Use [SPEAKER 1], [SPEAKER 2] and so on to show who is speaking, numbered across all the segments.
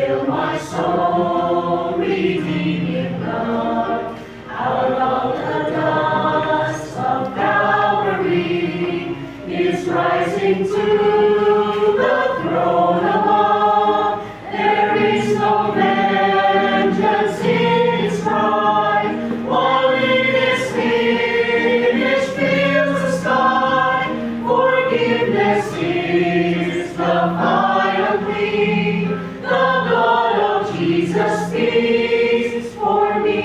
[SPEAKER 1] Till my soul redeemed in love, out of the dust of Calvary is rising to the throne above. There is no vengeance in his pride, while it is finished fills the sky. Forgiveness is the final plea. The blood of Jesus speaks for me.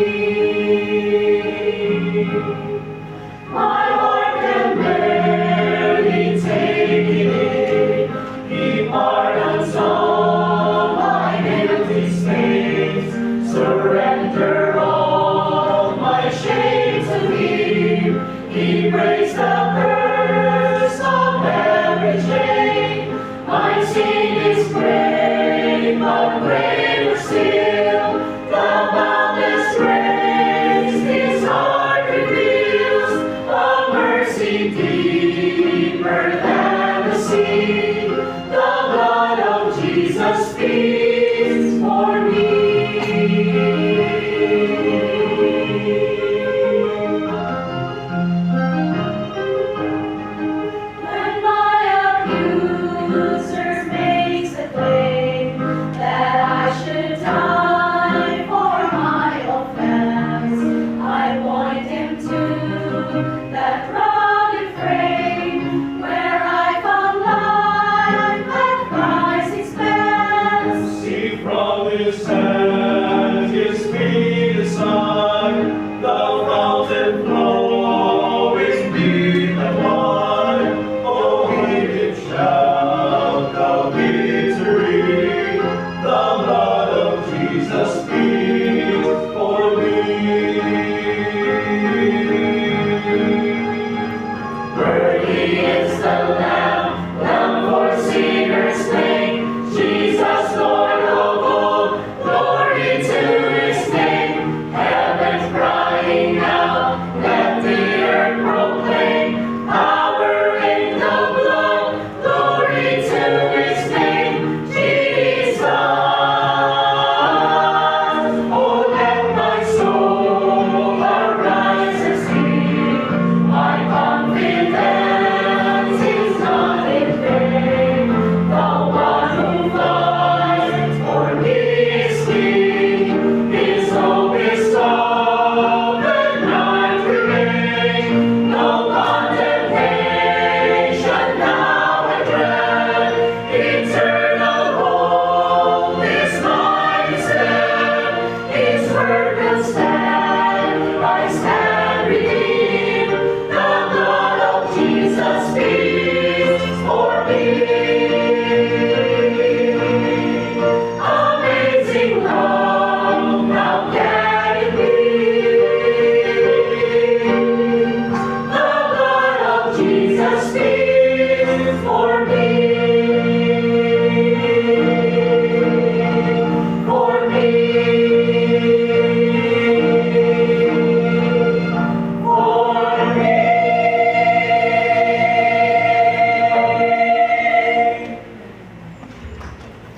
[SPEAKER 1] My heart can barely take it in. He pardons all my guilty stains. Surrender all my shame to Him. He breaks the curse of every chain. My sin is great, but great.